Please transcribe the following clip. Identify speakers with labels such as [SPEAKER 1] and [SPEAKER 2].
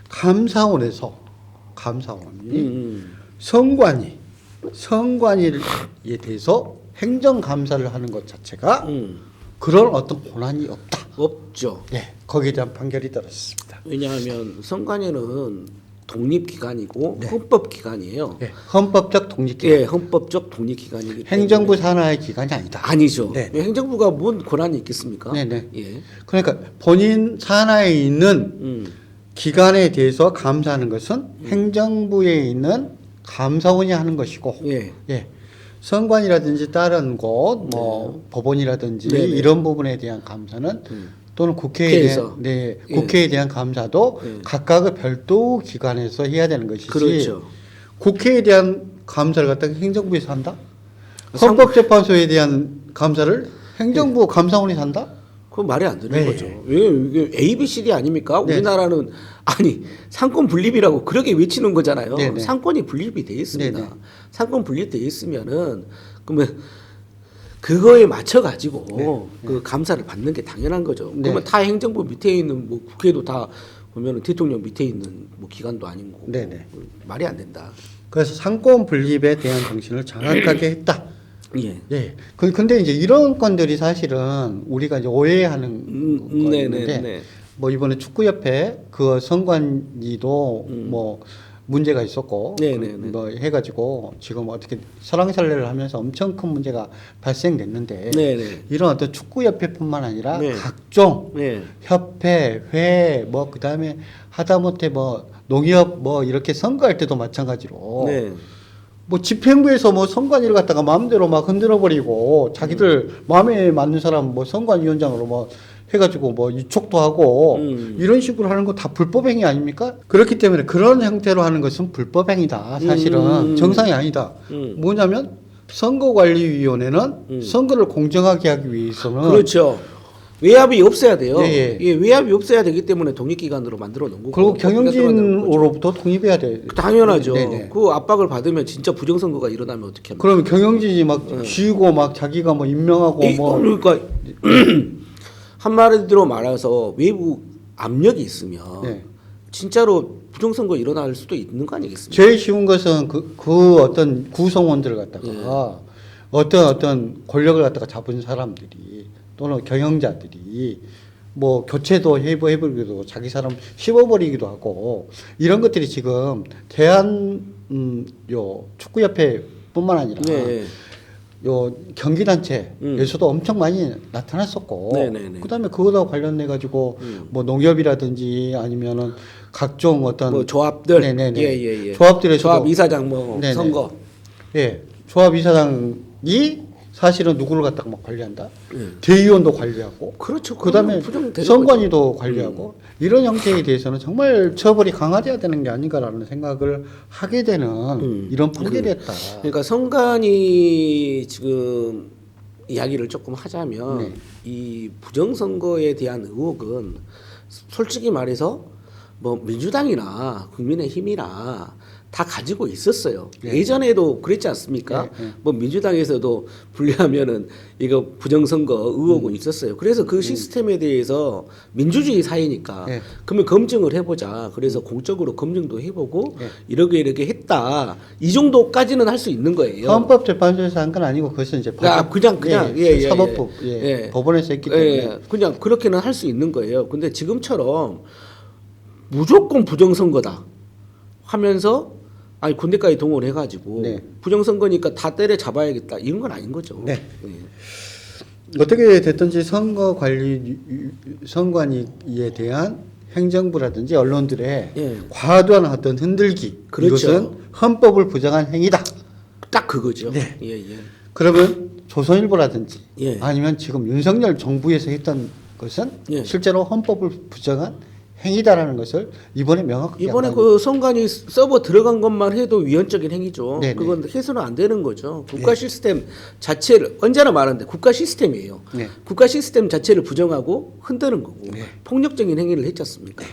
[SPEAKER 1] 감사원이 선관위에 대해서 행정감사를 하는 것 자체가 그런 어떤 권한이 없다.
[SPEAKER 2] 없죠.
[SPEAKER 1] 네, 거기에 대한 판결이 떨어졌습니다.
[SPEAKER 2] 왜냐하면 선관위는 독립기관이고
[SPEAKER 1] 네.
[SPEAKER 2] 헌법기관이에요.
[SPEAKER 1] 네, 헌법적 독립기관.
[SPEAKER 2] 예, 헌법적 독립기관이기 때문에
[SPEAKER 1] 행정부 산하의 기관이 아니다.
[SPEAKER 2] 아니죠.
[SPEAKER 1] 네.
[SPEAKER 2] 행정부가 뭔 권한이 있겠습니까?
[SPEAKER 1] 네네.
[SPEAKER 2] 예.
[SPEAKER 1] 그러니까 본인 산하에 있는 기관에 대해서 감사하는 것은 행정부에 있는 감사원이 하는 것이고,
[SPEAKER 2] 예.
[SPEAKER 1] 예, 선관이라든지 다른 곳, 뭐 법원이라든지
[SPEAKER 2] 네네.
[SPEAKER 1] 이런 부분에 대한 감사는 또는
[SPEAKER 2] 국회에서.
[SPEAKER 1] 네,
[SPEAKER 2] 예.
[SPEAKER 1] 국회에 대한 감사도
[SPEAKER 2] 예.
[SPEAKER 1] 각각의 별도 기관에서 해야 되는 것이지.
[SPEAKER 2] 그렇죠.
[SPEAKER 1] 국회에 대한 감사를 갖다가 행정부에서 한다?
[SPEAKER 2] 상-
[SPEAKER 1] 헌법재판소에 대한 감사를 행정부 감사원이 한다?
[SPEAKER 2] 그건 말이 안 되는
[SPEAKER 1] 네.
[SPEAKER 2] 거죠. 왜 이게 A, B, C, D 아닙니까?
[SPEAKER 1] 네.
[SPEAKER 2] 우리나라는 아니 상권 분립이라고 그렇게 외치는 거잖아요.
[SPEAKER 1] 네네.
[SPEAKER 2] 상권이 분립이 돼 있습니다.
[SPEAKER 1] 네네.
[SPEAKER 2] 상권 분립돼 있으면은 그러면 그거에 맞춰 가지고 그 감사를 받는 게 당연한 거죠.
[SPEAKER 1] 네.
[SPEAKER 2] 그러면 타 행정부 밑에 있는 뭐 국회도 다 보면은 대통령 밑에 있는 뭐 기관도 아닌 거고
[SPEAKER 1] 네네.
[SPEAKER 2] 말이 안 된다.
[SPEAKER 1] 그래서 상권 분립에 대한 정신을 정확하게 했다.
[SPEAKER 2] 예.
[SPEAKER 1] 예. 근데 이제 이런 건들이 사실은 우리가 이제 오해하는 건데,
[SPEAKER 2] 네네.
[SPEAKER 1] 뭐 이번에 축구협회 그 선관위도 뭐 문제가 있었고,
[SPEAKER 2] 네네네.
[SPEAKER 1] 뭐 해가지고 지금 어떻게 설왕설래를 하면서 엄청 큰 문제가 발생됐는데,
[SPEAKER 2] 네네.
[SPEAKER 1] 이런 어떤 축구협회뿐만 아니라
[SPEAKER 2] 네.
[SPEAKER 1] 각종
[SPEAKER 2] 네.
[SPEAKER 1] 협회, 회, 뭐 그다음에 하다못해 뭐 농협 뭐 이렇게 선거할 때도 마찬가지로.
[SPEAKER 2] 네.
[SPEAKER 1] 뭐 집행부에서 뭐 선관위를 갖다가 마음대로 막 흔들어 버리고 자기들 마음에 맞는 사람 뭐 선관위원장으로 뭐 해가지고 뭐 유촉도 하고 이런 식으로 하는 거 다 불법행위 아닙니까? 그렇기 때문에 그런 형태로 하는 것은 불법행위다. 사실은 정상이 아니다. 뭐냐면 선거관리위원회는 선거를 공정하게 하기 위해서는
[SPEAKER 2] 그렇죠. 외압이 없어야 돼요.
[SPEAKER 1] 예, 예.
[SPEAKER 2] 외압이 없어야 되기 때문에 독립기관으로 만들어 놓은 거고.
[SPEAKER 1] 그리고
[SPEAKER 2] 독립기관으로 만드는 거죠.
[SPEAKER 1] 경영진으로부터 독립해야 돼.
[SPEAKER 2] 당연하죠.
[SPEAKER 1] 네네.
[SPEAKER 2] 그 압박을 받으면 진짜 부정선거가 일어나면 어떻게 합니까?
[SPEAKER 1] 그러면 경영진이 막 쥐고 막 자기가 뭐 임명하고 뭐
[SPEAKER 2] 그러니까 한마디로 말해서 외부 압력이 있으면
[SPEAKER 1] 네.
[SPEAKER 2] 진짜로 부정선거 일어날 수도 있는 거 아니겠습니까?
[SPEAKER 1] 제일 쉬운 것은 그 어떤 구성원들을 갖다가 어떤 권력을 갖다가 잡은 사람들이 또는 경영자들이 뭐 교체도 해버리기도 자기 사람 씹어버리기도 하고 이런 것들이 지금 요 축구협회뿐만 아니라
[SPEAKER 2] 네.
[SPEAKER 1] 요 경기단체에서도 엄청 많이 나타났었고
[SPEAKER 2] 네네네.
[SPEAKER 1] 그다음에 그거와 관련해 가지고 뭐 농협이라든지 아니면은 각종 어떤
[SPEAKER 2] 뭐 조합들,
[SPEAKER 1] 네네네.
[SPEAKER 2] 예.
[SPEAKER 1] 조합들에서도
[SPEAKER 2] 조합 이사장 뭐
[SPEAKER 1] 네네.
[SPEAKER 2] 선거,
[SPEAKER 1] 예 조합 이사장이 사실은 누구를 갖다가 막 관리한다
[SPEAKER 2] 예.
[SPEAKER 1] 대의원도 관리하고
[SPEAKER 2] 그렇죠.
[SPEAKER 1] 그다음에
[SPEAKER 2] 그러면 부정되는
[SPEAKER 1] 선관위도 관리하고 이런 형태에 대해서는 정말 처벌이 강화돼야 되는 게 아닌가라는 생각을 하게 되는 이런 판결이었다.
[SPEAKER 2] 그러니까 선관위 지금 이야기를 조금 하자면
[SPEAKER 1] 네.
[SPEAKER 2] 이 부정선거에 대한 의혹은 솔직히 말해서 뭐 민주당이나 국민의힘이나 다 가지고 있었어요.
[SPEAKER 1] 네.
[SPEAKER 2] 예전에도 그랬지 않습니까?
[SPEAKER 1] 네.
[SPEAKER 2] 뭐 민주당에서도 분리하면은 이거 부정선거 의혹은 있었어요. 그래서 그 시스템에 대해서 민주주의 사회니까
[SPEAKER 1] 네.
[SPEAKER 2] 그러면 검증을 해보자. 그래서 공적으로 검증도 해보고
[SPEAKER 1] 네.
[SPEAKER 2] 이렇게 했다. 이 정도까지는 할 수 있는 거예요.
[SPEAKER 1] 헌법재판소에서 한 건 아니고 그것은 이제
[SPEAKER 2] 아, 그냥
[SPEAKER 1] 사법부
[SPEAKER 2] 예.
[SPEAKER 1] 법원에서 했기 때문에
[SPEAKER 2] 예, 그냥 그렇게는 할 수 있는 거예요. 근데 지금처럼 무조건 부정선거다 하면서 아니 군대까지 동원해 가지고
[SPEAKER 1] 네.
[SPEAKER 2] 부정선거니까 다 때려 잡아야겠다 이런 건 아닌 거죠.
[SPEAKER 1] 네.
[SPEAKER 2] 예.
[SPEAKER 1] 어떻게 됐든지 선관위에 대한 행정부라든지 언론들의
[SPEAKER 2] 예.
[SPEAKER 1] 과도한 어떤 흔들기
[SPEAKER 2] 그렇죠.
[SPEAKER 1] 이것은 헌법을 부정한 행위다.
[SPEAKER 2] 딱 그거죠.
[SPEAKER 1] 네.
[SPEAKER 2] 예.
[SPEAKER 1] 그러면 조선일보라든지
[SPEAKER 2] 예.
[SPEAKER 1] 아니면 지금 윤석열 정부에서 했던 것은
[SPEAKER 2] 예.
[SPEAKER 1] 실제로 헌법을 부정한 행위다라는 것을 이번에 명확하게
[SPEAKER 2] 이번에
[SPEAKER 1] 한다는
[SPEAKER 2] 그 선관위 서버 들어간 것만 해도 위헌적인 행위죠.
[SPEAKER 1] 네네.
[SPEAKER 2] 그건 해서는 안 되는 거죠. 국가 시스템 자체를 언제나 말하는데 국가 시스템이에요.
[SPEAKER 1] 네.
[SPEAKER 2] 국가 시스템 자체를 부정하고 흔드는 거고
[SPEAKER 1] 네.
[SPEAKER 2] 폭력적인 행위를 했지 않습니까?